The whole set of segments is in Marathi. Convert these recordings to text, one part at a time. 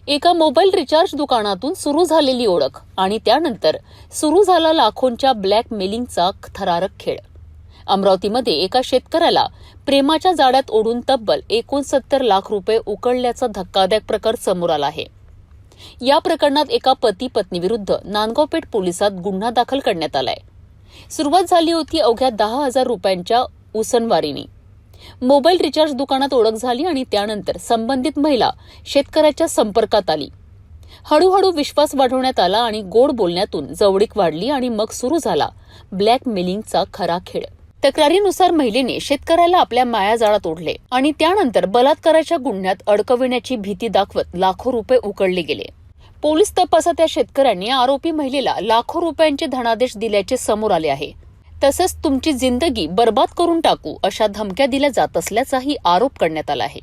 एका मोबाईल रिचार्ज दुकानातून सुरू झालेली ओळख आणि त्यानंतर सुरू झाला लाखोंच्या ब्लॅकमेलिंगचा थरारक खेळ। अमरावतीमध्ये एका शेतकऱ्याला प्रेमाच्या जाळ्यात ओढून तब्बल 69 लाख रुपये उकळल्याचा धक्कादायक प्रकार समोर आला आहे। या प्रकरणात एका पती पत्नीविरुद्ध नांदगावपेठ पोलिसात गुन्हा दाखल करण्यात आलाय। सुरुवात झाली होती अवघ्या 10,000 रुपयांच्या उसनवारीने। मोबाईल रिचार्ज दुकानात ओळख झाली आणि त्यानंतर संबंधित महिला शेतकऱ्याच्या संपर्कात आली। हळूहळू विश्वास वाढवण्यात आला आणि गोड बोलण्यातून जवळीक वाढली आणि मग सुरू झाला ब्लॅकमेलिंगचा खरा खेळ। तक्रारीनुसार महिलेने शेतकऱ्याला आपल्या मायाजाळात ओढले आणि त्यानंतर बलात्काराच्या गुन्ह्यात अडकविण्याची भीती दाखवत लाखो रुपये उकळले गेले। पोलीस तपासात या शेतकऱ्यांनी आरोपी महिलेला लाखो रुपयांचे धनादेश दिल्याचे समोर आले आहे। तसंच तुमची जिंदगी बर्बाद करून टाकू अशा धमक्या दिल्या जात असल्याचाही आरोप करण्यात आला आहे।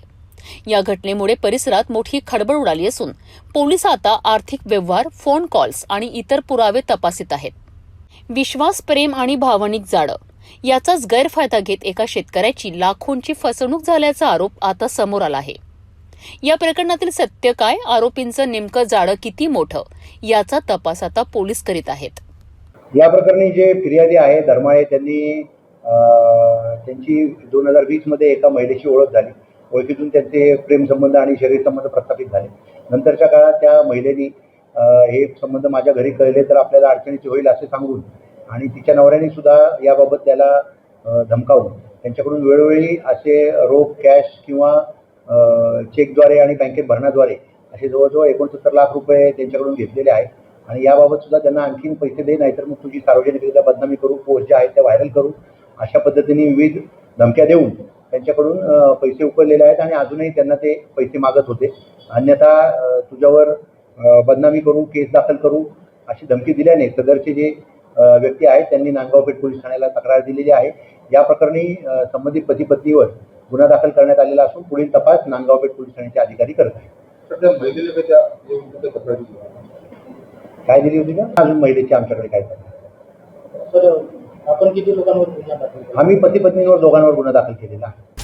या घटनेमुळे परिसरात मोठी खळबळ उडाली असून पोलीस आता आर्थिक व्यवहार, फोन कॉल्स आणि इतर पुरावे तपासित आहेत। विश्वास, प्रेम आणि भावनिक जाळं याचाच गैरफायदा घेत एका शेतकऱ्याची लाखोंची फसवणूक झाल्याचा आरोप आता समोर आला आहे। या प्रकरणातील सत्य काय, आरोपींचं नेमकं जाळं किती मोठं याचा तपास आता पोलीस करीत आहेत। या प्रकरणी जे फिर्यादी आहे धर्माळे त्यांची 2020 मध्ये एका महिलेशी ओळख झाली। ओळखीतून त्यांचे प्रेम संबंध आणि शरीर संबंध प्रस्थापित झाले। नंतरच्या काळात त्या महिलेनी हे संबंध माझ्या घरी कळले तर आपल्याला अडचणीचे होईल असे सांगून आणि तिच्या नवऱ्याने सुद्धा याबाबत त्याला धमकावून त्यांच्याकडून वेळोवेळी असे रोख, कॅश किंवा चेकद्वारे आणि बँकेत भरण्याद्वारे असे जवळजवळ 69 लाख रुपये त्यांच्याकडून घेतलेले आहेत। आणि याबाबत सुद्धा त्यांना आणखीन पैसे दे, नाहीतर मग तुझी सार्वजनिकरित्या बदनामी करू, पोस्ट जे आहेत त्या व्हायरल करू, अशा पद्धतीने विविध धमक्या देऊन त्यांच्याकडून पैसे उकळलेले आहेत आणि अजूनही त्यांना ते पैसे मागत होते। अन्यथा तुझ्यावर बदनामी करू, केस दाखल करू अशी धमकी दिल्याने सदरचे जे व्यक्ती आहेत त्यांनी नांदगावपेठ पोलीस ठाण्याला तक्रार दिलेली आहे। या प्रकरणी संबंधित पती पत्नीवर गुन्हा दाखल करण्यात आलेला असून पुढील तपास नांदगावपेठ पोलीस ठाण्याचे अधिकारी करत आहेत। काय दिली होती का अजून महिलेची आमच्याकडे काय सर, आपण किती लोकांवर गुन्हा दाखल केला? आम्ही पती पत्नीवर दोघांवर गुन्हा दाखल केलेला आहे।